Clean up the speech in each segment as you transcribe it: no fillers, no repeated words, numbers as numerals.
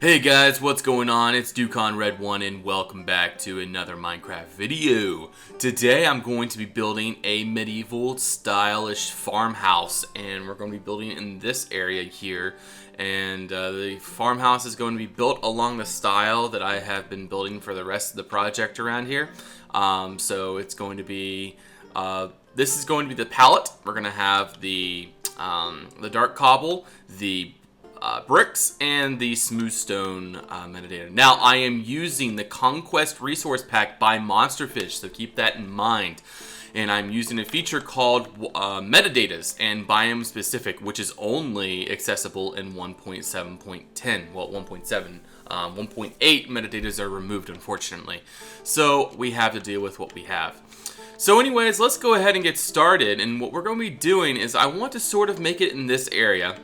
Hey guys, what's going on? It's Ducon Red One and welcome back to another Minecraft video. Today I'm going to be building a medieval stylish farmhouse, and we're going to be building it in this area here. And the farmhouse is going to be built along the style that I have been building for the rest of the project around here. So it's going to be this is going to be the palette. We're going to have the dark cobble, the bricks, and the smooth stone metadata. Now, I am using the Conquest Resource Pack by Monsterfish, so keep that in mind. And I'm using a feature called metadatas and biome specific, which is only accessible in 1.7.10. Well, 1.7. 1.8 metadatas are removed, unfortunately. So we have to deal with what we have. So anyways, let's go ahead and get started. And what we're going to be doing is I want to sort of make it in this area.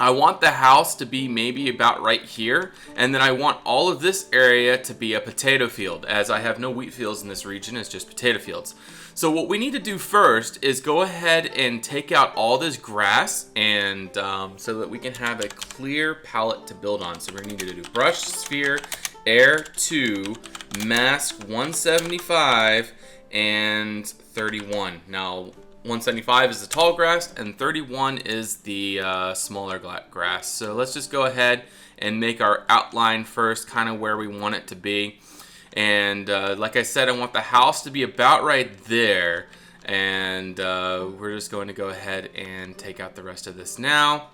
I want the house to be maybe about right here, and then I want all of this area to be a potato field, as I have no wheat fields in this region. It's just potato fields. So what we need to do first is go ahead and take out all this grass, and so that we can have a clear palette to build on. So we're going to need to do brush, sphere, air 2, mask 175, and 31. Now 175 is the tall grass, and 31 is the smaller grass. So let's just go ahead and make our outline first, kind of where we want it to be. And like I said, I want the house to be about right there. And we're just going to go ahead and take out the rest of this now.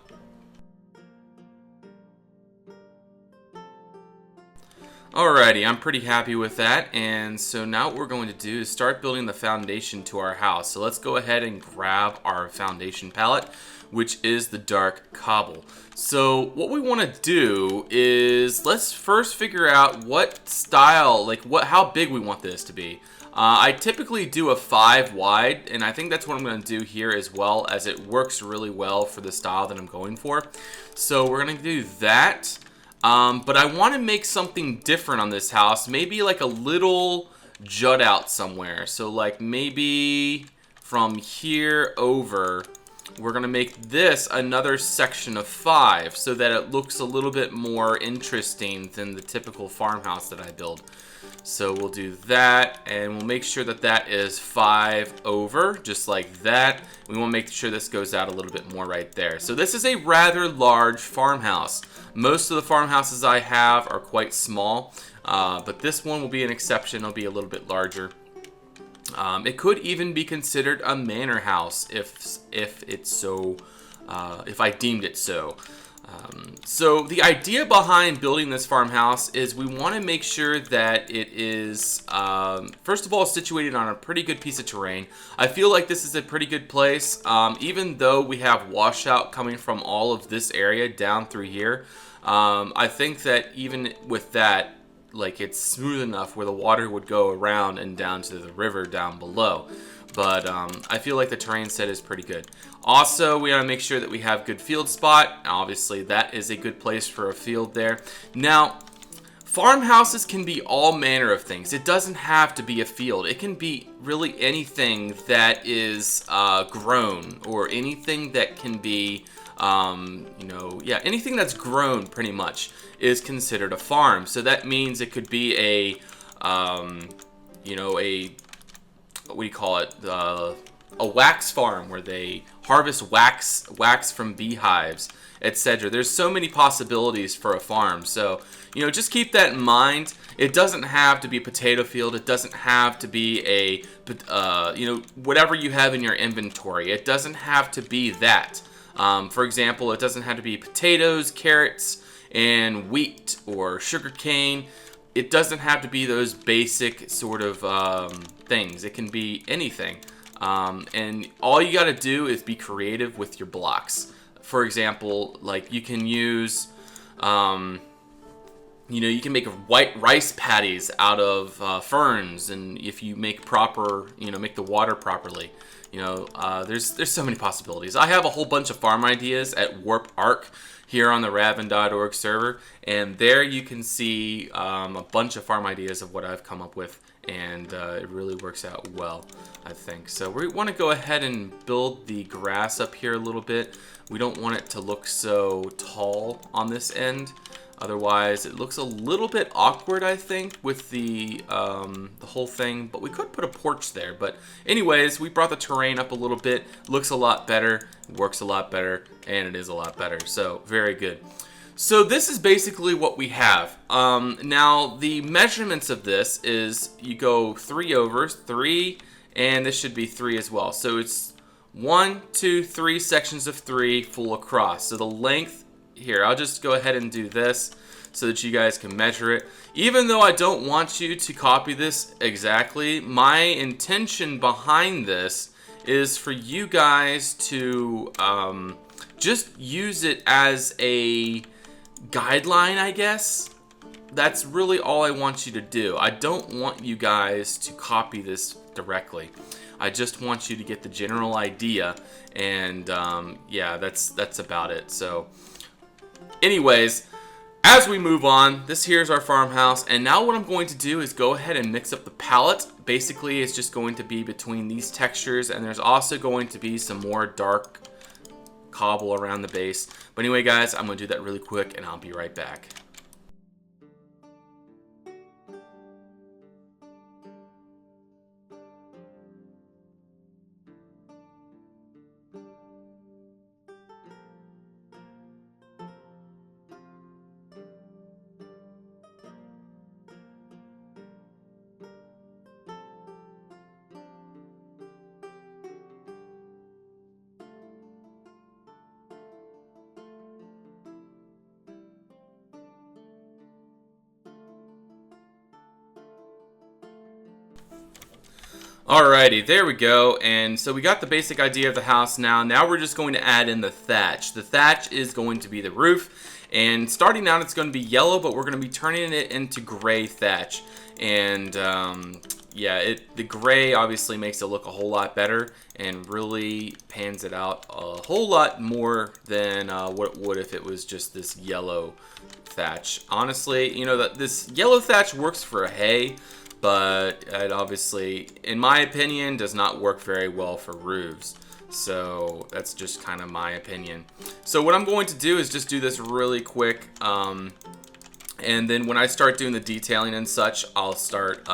Alrighty, I'm pretty happy with that, and so now what we're going to do is start building the foundation to our house. So let's go ahead and grab our foundation palette, which is the dark cobble. So what we want to do is let's first figure out what style, how big we want this to be. I typically do a 5 wide, and I think that's what I'm going to do here as well, as it works really well for the style that I'm going for. So we're going to do that. But I want to make something different on this house, maybe like a little jut out somewhere. So like maybe from here over, we're going to make this another section of 5 so that it looks a little bit more interesting than the typical farmhouse that I build. So we'll do that, and we'll make sure that that is 5 over, just like that. We want to make sure this goes out a little bit more right there. So this is a rather large farmhouse. Most of the farmhouses I have are quite small, but this one will be an exception. It'll be a little bit larger. It could even be considered a manor house if I deemed it so. So the idea behind building this farmhouse is we want to make sure that it is, first of all, situated on a pretty good piece of terrain. I feel like this is a pretty good place, even though we have washout coming from all of this area down through here. I think that even with that, like, it's smooth enough where the water would go around and down to the river down below. But I feel like the terrain set is pretty good. Also, we want to make sure that we have good field spot. Obviously, that is a good place for a field there. Now, farmhouses can be all manner of things. It doesn't have to be a field. It can be really anything that is grown, or anything that can be, anything that's grown pretty much is considered a farm. So that means it could be a what do you call it? A wax farm where they harvest wax from beehives, etc. There's so many possibilities for a farm. So, just keep that in mind. It doesn't have to be a potato field. It doesn't have to be a, whatever you have in your inventory. It doesn't have to be that. For example, it doesn't have to be potatoes, carrots, and wheat or sugarcane. It doesn't have to be those basic sort of things. It can be anything. And all you got to do is be creative with your blocks. For example, like you can use, you can make white rice patties out of ferns, and if you make make the water properly, there's so many possibilities. I have a whole bunch of farm ideas at Warp Arc here on the Raven.org server, and there you can see a bunch of farm ideas of what I've come up with, and it really works out well, I think. So we want to go ahead and build the grass up here a little bit. We don't want it to look so tall on this end. Otherwise, it looks a little bit awkward, I think, with the whole thing. But we could put a porch there. But anyways, we brought the terrain up a little bit. Looks a lot better, works a lot better, and it is a lot better. So very good. So this is basically what we have. Now, the measurements of this is you go 3 overs, 3, and this should be 3 as well. So it's 1, 2, 3 sections of 3 full across. So the length, here, I'll just go ahead and do this so that you guys can measure it. Even though I don't want you to copy this exactly, my intention behind this is for you guys to just use it as a guideline, I guess. That's really all I want you to do. I don't want you guys to copy this directly. I just want you to get the general idea, and yeah, that's about it. So anyways, as we move on, this here's our farmhouse, and now what I'm going to do is go ahead and mix up the palette. Basically, it's just going to be between these textures, and there's also going to be some more dark cobble around the base. But anyway, guys, I'm going to do that really quick, and I'll be right back. Alrighty, there we go. And so we got the basic idea of the house now. Now we're just going to add in the thatch. The thatch is going to be the roof. And starting out, it's going to be yellow, but we're going to be turning it into gray thatch. And yeah, the gray obviously makes it look a whole lot better and really pans it out a whole lot more than what it would if it was just this yellow thatch. Honestly, you know, this yellow thatch works for a hay, but it obviously, in my opinion, does not work very well for roofs. So that's just kind of my opinion. So what I'm going to do is just do this really quick. And then when I start doing the detailing and such, I'll start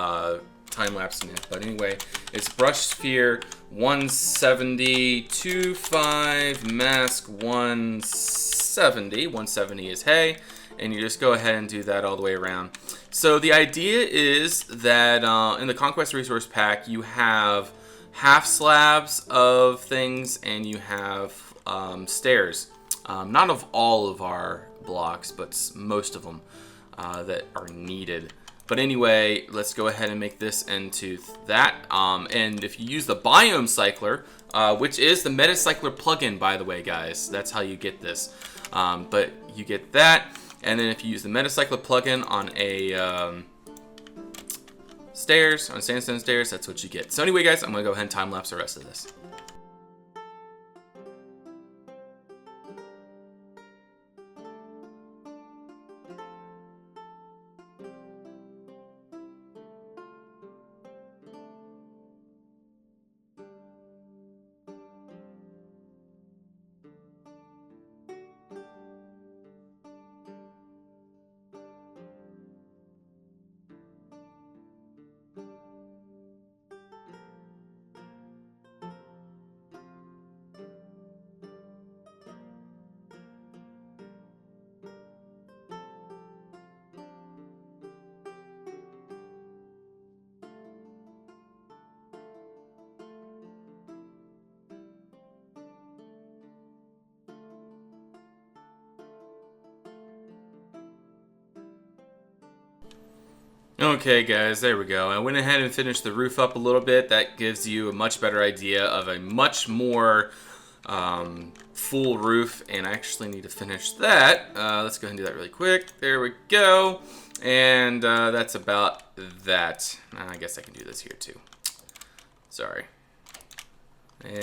time-lapsing it. But anyway, it's brush sphere 170, 2.5, mask 170. 170 is hay. And you just go ahead and do that all the way around. So the idea is that in the Conquest Resource Pack, you have half slabs of things and you have stairs. Not of all of our blocks, but most of them that are needed. But anyway, let's go ahead and make this into that. And if you use the Biome Cycler, which is the Metacycler plugin, by the way, guys, that's how you get this. But you get that. And then if you use the Metacycler plugin on a sandstone stairs, that's what you get. So anyway, guys, I'm going to go ahead and time-lapse the rest of this. Okay guys, there we go. I went ahead and finished the roof up a little bit. That gives you a much better idea of a much more full roof, and I actually need to finish that. Let's go ahead and do that really quick. There we go. And that's about that. I guess I can do this here too. Sorry. And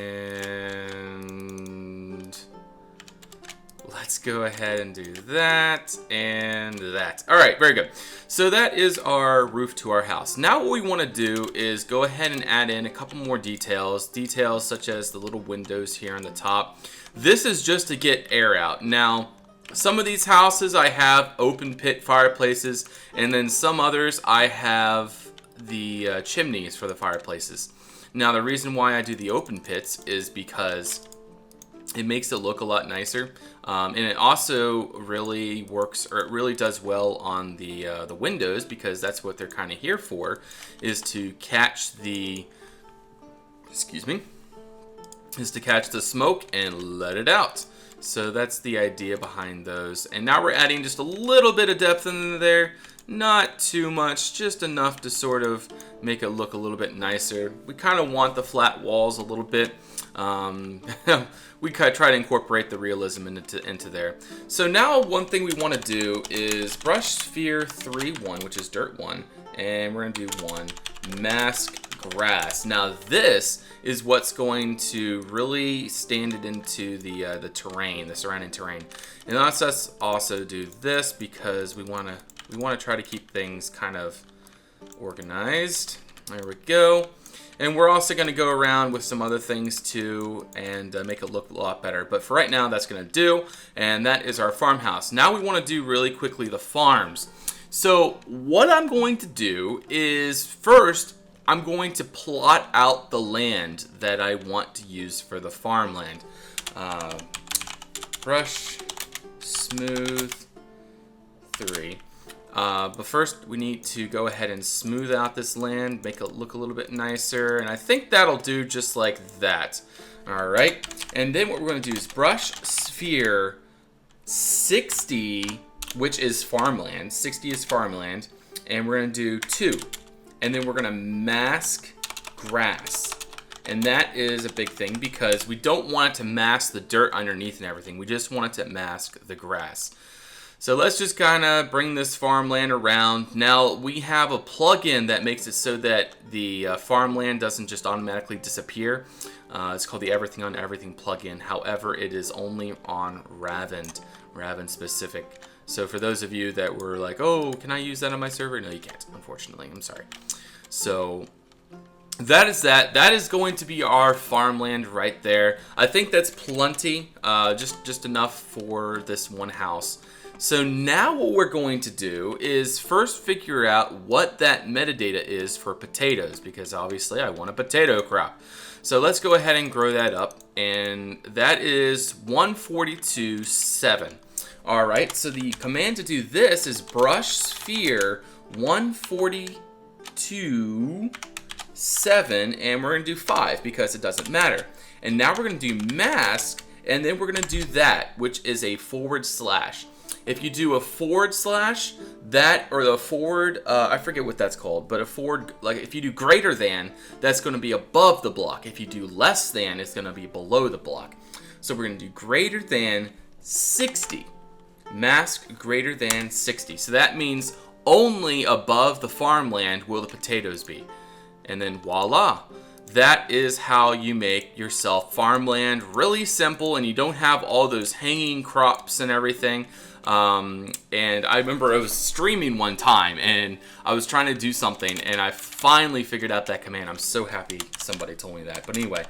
let's go ahead and do that and that. All right, very good. So that is our roof to our house. Now what we want to do is go ahead and add in a couple more details. Details such as the little windows here on the top. This is just to get air out. Now, Some of these houses I have open pit fireplaces, and then some others I have the chimneys for the fireplaces. Now the reason why I do the open pits is because it makes it look a lot nicer, and it also really works, or it really does well on the windows, because that's what they're kind of here for, is to catch the, excuse me, is to catch the smoke and let it out. So that's the idea behind those. And now we're adding just a little bit of depth in there. Not too much, just enough to sort of make it look a little bit nicer. We kind of want the flat walls a little bit. We try to incorporate the realism into there. So now one thing we want to do is brush sphere 3-1, which is dirt 1. And we're going to do 1 mask grass. Now this is what's going to really stand it into the terrain, the surrounding terrain. And let's also do this because we want to try to keep things kind of organized. There we go. And we're also going to go around with some other things too and make it look a lot better. But for right now, that's going to do. And that is our farmhouse. Now we want to do really quickly the farms. So what I'm going to do is first, I'm going to plot out the land that I want to use for the farmland. Brush, smooth, 3. But first we need to go ahead and smooth out this land, make it look a little bit nicer, and I think that'll do just like that. Alright, and then what we're going to do is brush sphere 60, which is farmland. 60 is farmland, and we're going to do 2. And then we're going to mask grass. And that is a big thing because we don't want it to mask the dirt underneath and everything. We just want it to mask the grass. So let's just kind of bring this farmland around. Now we have a plugin that makes it so that the farmland doesn't just automatically disappear. It's called the Everything on Everything plugin. However, it is only on Raven specific. So for those of you that were like, oh, can I use that on my server? No, you can't, unfortunately. I'm sorry. So that is that. That is going to be our farmland right there. I think that's plenty, just enough for this one house. So now what we're going to do is first figure out what that metadata is for potatoes, because obviously I want a potato crop. So let's go ahead and grow that up, and that is 142.7. All right, so the command to do this is brush sphere 142.7, and we're gonna do 5 because it doesn't matter. And now we're gonna do mask, and then we're gonna do that, which is a /. If you do a /, that, or the forward, I forget what that's called, but a forward, like if you do greater than, that's going to be above the block. If you do less than, it's going to be below the block. So we're going to do greater than 60. Mask greater than 60. So that means only above the farmland will the potatoes be. And then voila. That is how you make yourself farmland. Really simple, and you don't have all those hanging crops and everything. And I remember I was streaming one time and I was trying to do something and I finally figured out that command. I'm so happy somebody told me that. But anyway,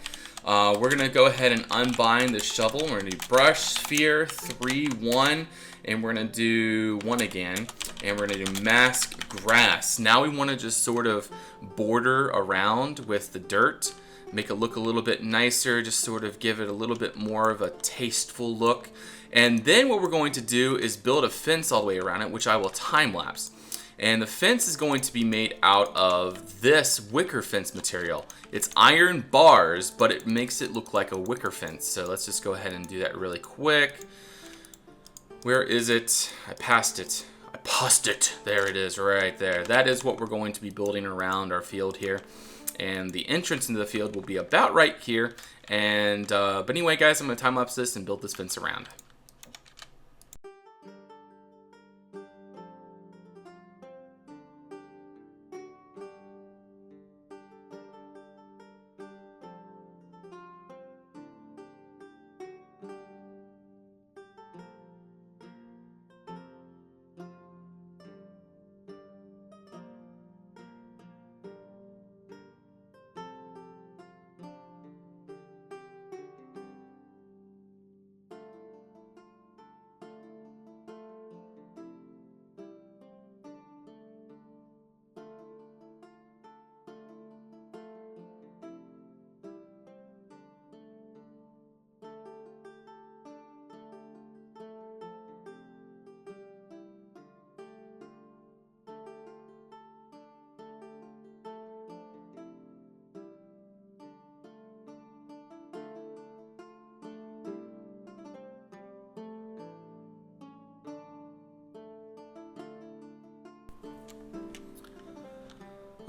we're gonna go ahead and unbind the shovel. We're gonna do brush sphere 3-1, and we're gonna do 1 again, and we're gonna do mask grass. Now we want to just sort of border around with the dirt, make it look a little bit nicer, just sort of give it a little bit more of a tasteful look. And then what we're going to do is build a fence all the way around it, which I will time lapse. And the fence is going to be made out of this wicker fence material. It's iron bars, but it makes it look like a wicker fence. So let's just go ahead and do that really quick. Where is it? I passed it. I paused it. There it is, right there. That is what we're going to be building around our field here. And the entrance into the field will be about right here. And but anyway, guys, I'm going to time lapse this and build this fence around.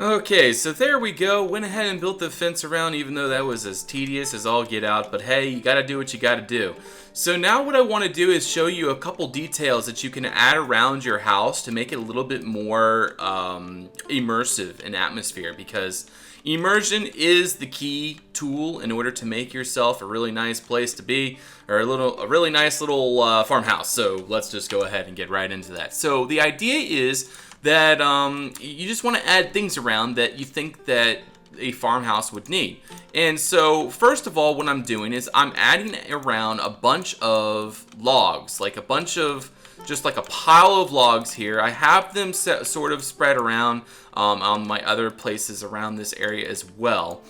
Okay, so there we go. Went ahead and built the fence around, even though that was as tedious as all get out. But hey, you gotta do what you gotta do. So now what I want to do is show you a couple details that you can add around your house to make it a little bit more immersive in atmosphere, because immersion is the key tool in order to make yourself a really nice place to be, or a really nice little farmhouse. So let's just go ahead and get right into that. So the idea is that you just want to add things around that you think that a farmhouse would need. And so first of all, what I'm doing is I'm adding around a bunch of logs, like a bunch of, just like a pile of logs here. I have them sort of spread around on my other places around this area as well.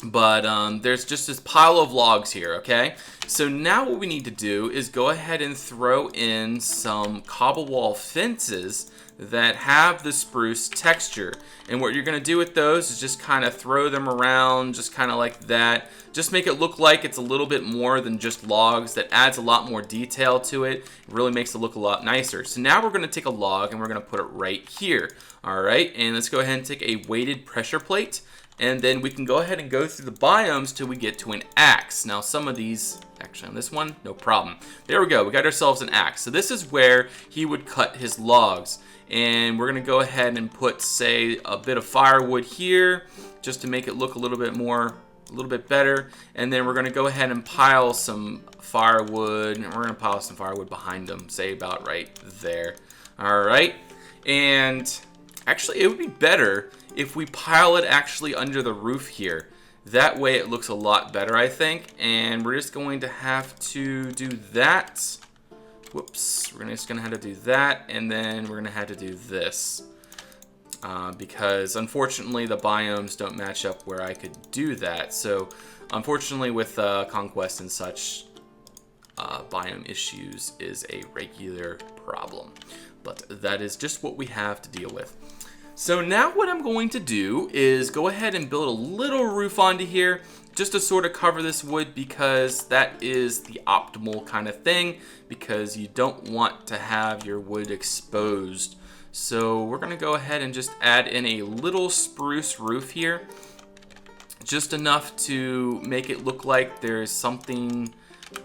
But there's just this pile of logs here, okay? So now what we need to do is go ahead and throw in some cobble wall fences that have the spruce texture. And what you're gonna do with those is just kind of throw them around, just kind of like that. Just make it look like it's a little bit more than just logs. That adds a lot more detail to it. It really makes it look a lot nicer. So now we're gonna take a log and we're gonna put it right here. All right, and let's go ahead and take a weighted pressure plate, and then we can go ahead and go through the biomes till we get to an axe. Now some of these, actually on this one, no problem. There we go, we got ourselves an axe. So this is where he would cut his logs. And we're gonna go ahead and put, say, a bit of firewood here, just to make it look a little bit better. And then we're gonna go ahead and pile some firewood, and we're gonna pile some firewood behind them, say about right there. All right, and actually it would be better if we pile it actually under the roof here. That way it looks a lot better, I think. And we're just going to have to do that. Whoops, we're just gonna have to do that, and then we're gonna have to do this. Because unfortunately the biomes don't match up where I could do that. So unfortunately with Conquest and such, biome issues is a regular problem. But that is just what we have to deal with. So now what I'm going to do is go ahead and build a little roof onto here, just to sort of cover this wood, because that is the optimal kind of thing, because you don't want to have your wood exposed. So we're gonna go ahead and just add in a little spruce roof here, just enough to make it look like there's something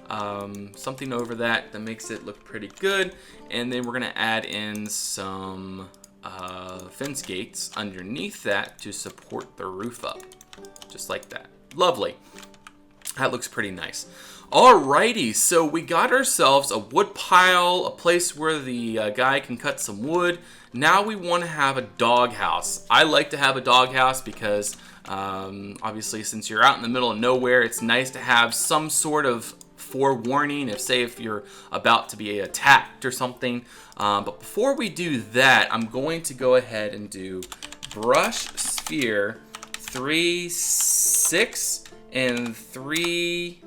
over that makes it look pretty good. And then we're gonna add in some fence gates underneath that to support the roof up, just like that. Lovely. That looks pretty nice. Alrighty, so we got ourselves a wood pile, a place where the guy can cut some wood. Now we want to have a doghouse. I like to have a doghouse because obviously since you're out in the middle of nowhere, it's nice to have some sort of forewarning if you're about to be attacked or something. But before we do that, I'm going to go ahead and do brush sphere 3, 6, and 3.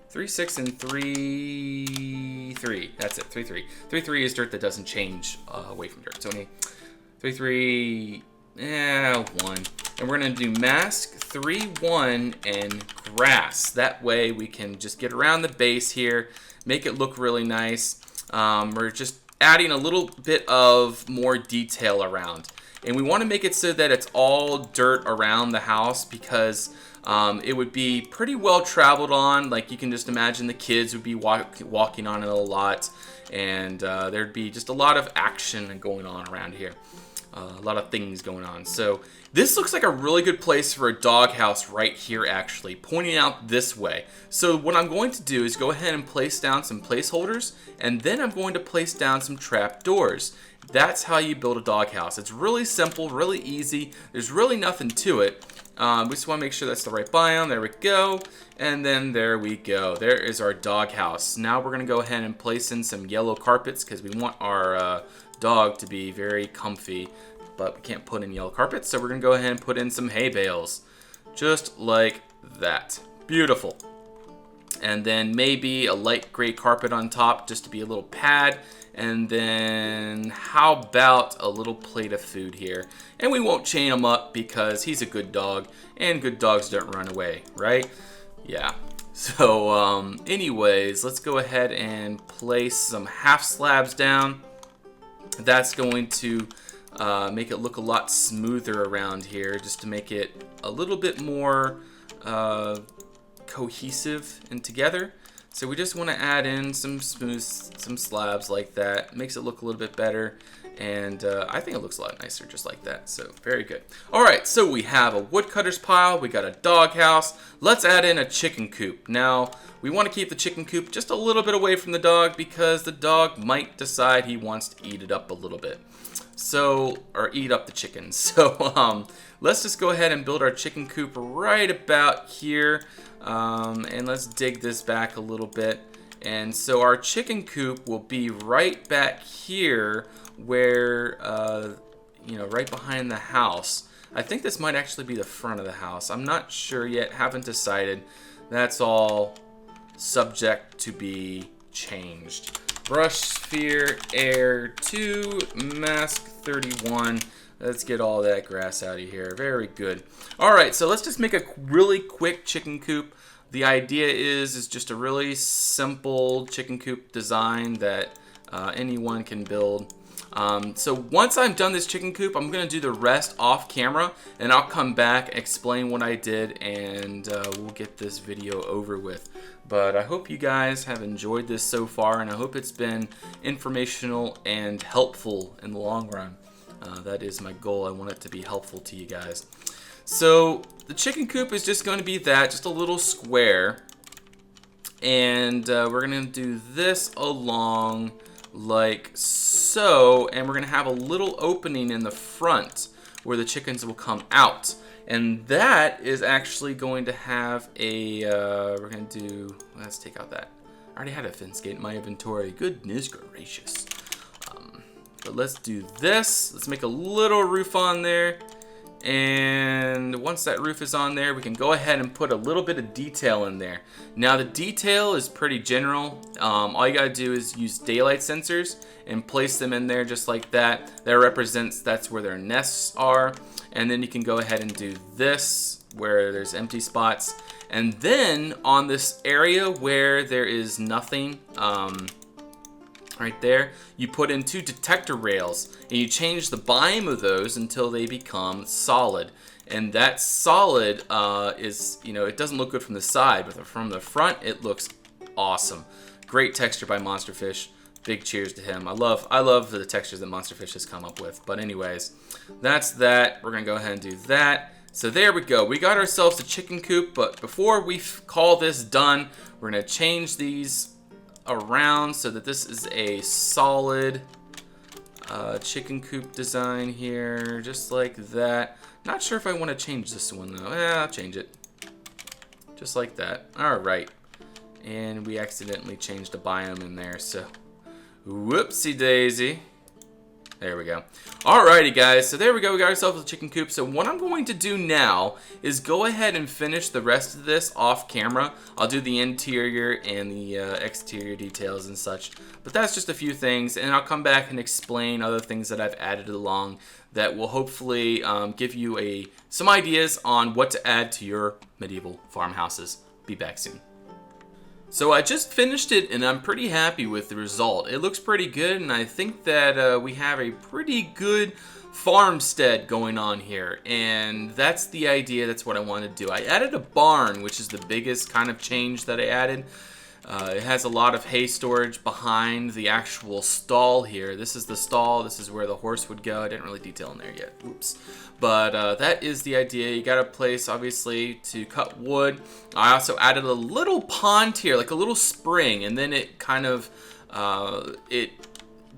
3, 6, and 3, 3. That's it, 3, 3. 3, 3 is dirt that doesn't change away from dirt. So 3, 3, 1. And we're gonna do mask 3, 1, and grass. That way we can just get around the base here, make it look really nice. We're just adding a little bit of more detail around. And we want to make it so that it's all dirt around the house, because it would be pretty well traveled on. Like you can just imagine the kids would be walking on it a lot, and there'd be just a lot of action going on around here. A lot of things going on. So this looks like a really good place for a doghouse right here, actually, pointing out this way. So what I'm going to do is go ahead and place down some placeholders, and then I'm going to place down some trap doors. That's how you build a doghouse. It's really simple, really easy. There's really nothing to it. We just want to make sure that's the right biome. There we go. And then there we go. There is our doghouse. Now we're going to go ahead and place in some yellow carpets, because we want our dog to be very comfy, but we can't put in yellow carpets, so we're gonna go ahead and put in some hay bales, just like that. Beautiful. And then maybe a light gray carpet on top, just to be a little pad. And then how about a little plate of food here? And we won't chain him up because he's a good dog, and good dogs don't run away, right? Yeah. So anyways, let's go ahead and place some half slabs down. That's going to make it look a lot smoother around here, just to make it a little bit more cohesive and together. So we just want to add in some slabs like that. Makes it look a little bit better, and I think it looks a lot nicer just like that. So very good. All right, so we have a woodcutter's pile. We got a dog house. Let's add in a chicken coop. Now we want to keep the chicken coop just a little bit away from the dog because the dog might decide he wants to eat it up a little bit. So, or eat up the chicken. So let's just go ahead and build our chicken coop right about here. And let's dig this back a little bit. And so our chicken coop will be right back here where, you know, right behind the house. I think this might actually be the front of the house. I'm not sure yet, haven't decided. That's all subject to be changed. Brush sphere air 2 mask 31. Let's get all that grass out of here. Very good. All right, so let's just make a really quick chicken coop. The idea is just a really simple chicken coop design that anyone can build. So once I'm done this chicken coop, I'm gonna do the rest off camera, and I'll come back, explain what I did, and we'll get this video over with. But I hope you guys have enjoyed this so far, and I hope it's been informational and helpful in the long run. That is my goal. I want it to be helpful to you guys. So the chicken coop is just going to be that, just a little square. And we're going to do this along like so. And we're going to have a little opening in the front where the chickens will come out. And that is actually going to have a, we're going to do, let's take out that. I already had a fence gate in my inventory. Goodness gracious. But let's do this. Let's make a little roof on there. And once that roof is on there, we can go ahead and put a little bit of detail in there. Now the detail is pretty general. All you gotta do is use daylight sensors and place them in there just like that. That represents that's where their nests are. And then you can go ahead and do this where there's empty spots. And then on this area where there is nothing, right there, you put in 2 detector rails and you change the biome of those until they become solid. And that solid is, you know, it doesn't look good from the side, but from the front it looks awesome. Great texture by Monsterfish. Big cheers to him. I love the textures that Monsterfish has come up with. But anyways, that's that. We're gonna go ahead and do that. So there we go. We got ourselves a chicken coop, but before we call this done, we're gonna change these around so that this is a solid chicken coop design here, just like that. Not sure if I want to change this one though. I'll change it. Just like that. Alright. And we accidentally changed a biome in there, so whoopsie daisy. There we go. Alrighty guys, so there we go, we got ourselves a chicken coop. So what I'm going to do now is go ahead and finish the rest of this off camera. I'll do the interior and the exterior details and such, but that's just a few things, and I'll come back and explain other things that I've added along that will hopefully give you some ideas on what to add to your medieval farmhouses. Be back soon. So I just finished it and I'm pretty happy with the result. It looks pretty good, and I think that we have a pretty good farmstead going on here, and that's the idea. That's what I want to do. I added a barn, which is the biggest kind of change that I added. It has a lot of hay storage behind the actual stall here. This is the stall. This is where the horse would go. I didn't really detail in there yet. Oops. But that is the idea. You got a place, obviously, to cut wood. I also added a little pond here, like a little spring, and then it kind of, it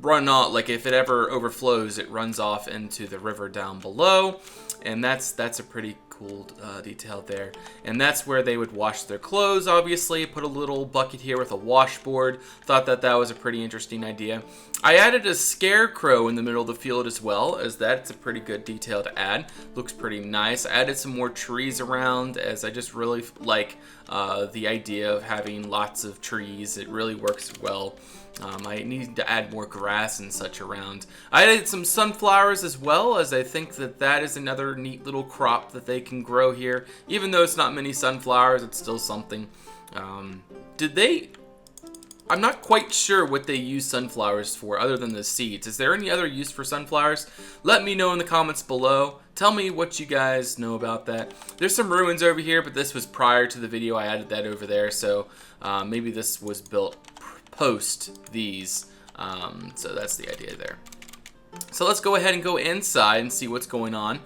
run off, like if it ever overflows, it runs off into the river down below. And that's a pretty cool detail there. And that's where they would wash their clothes, obviously. Put a little bucket here with a washboard. Thought that was a pretty interesting idea. I added a scarecrow in the middle of the field as well, as that's a pretty good detail to add. Looks pretty nice. I added some more trees around, as I just really like the idea of having lots of trees. It really works well. I need to add more grass and such around. I added some sunflowers as well, as I think that is another neat little crop that they can grow here. Even though it's not many sunflowers, it's still something. I'm not quite sure what they use sunflowers for other than the seeds. Is there any other use for sunflowers? Let me know in the comments below. Tell me what you guys know about that. There's some ruins over here, but this was prior to the video. I added that over there, so maybe this was built post these. So that's the idea there. So let's go ahead and go inside and see what's going on.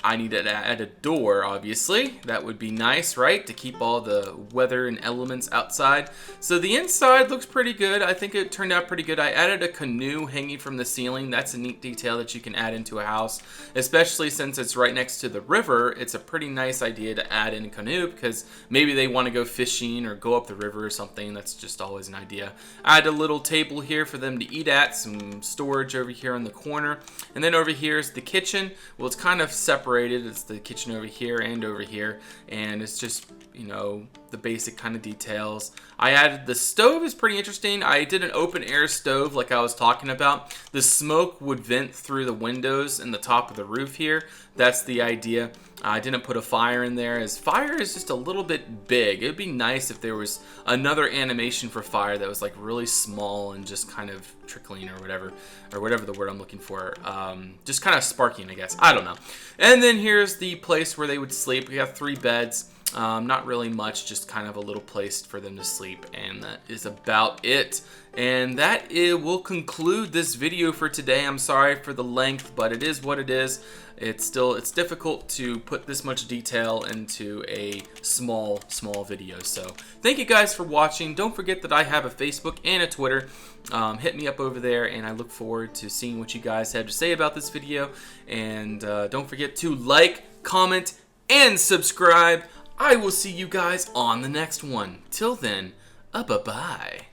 I need to add a door, obviously. That would be nice, right? To keep all the weather and elements outside. So the inside looks pretty good. I think it turned out pretty good. I added a canoe hanging from the ceiling. That's a neat detail that you can add into a house, especially since it's right next to the river. It's a pretty nice idea to add in a canoe because maybe they want to go fishing or go up the river or something. That's just always an idea. I had a little table here for them to eat at, some storage over here in the corner. And then over here is the kitchen. Well, it's kind of separated. It's the kitchen over here and over here, and it's just, you know, the basic kind of details. I added the stove is pretty interesting. I did an open air stove like I was talking about. The smoke would vent through the windows and the top of the roof here. That's the idea. I didn't put a fire in there, as fire is just a little bit big. It would be nice if there was another animation for fire that was like really small and just kind of trickling or whatever the word I'm looking for. Just kind of sparking, I guess. I don't know. And then here's the place where they would sleep. We have 3 beds. Not really much, just kind of a little place for them to sleep, and that is about it. And that will conclude this video for today. I'm sorry for the length, but it is what it is. It's difficult to put this much detail into a small video. So thank you guys for watching. Don't forget that I have a Facebook and a Twitter. Hit me up over there, and I look forward to seeing what you guys have to say about this video. And don't forget to like, comment, and subscribe. I will see you guys on the next one. Till then, bye-bye.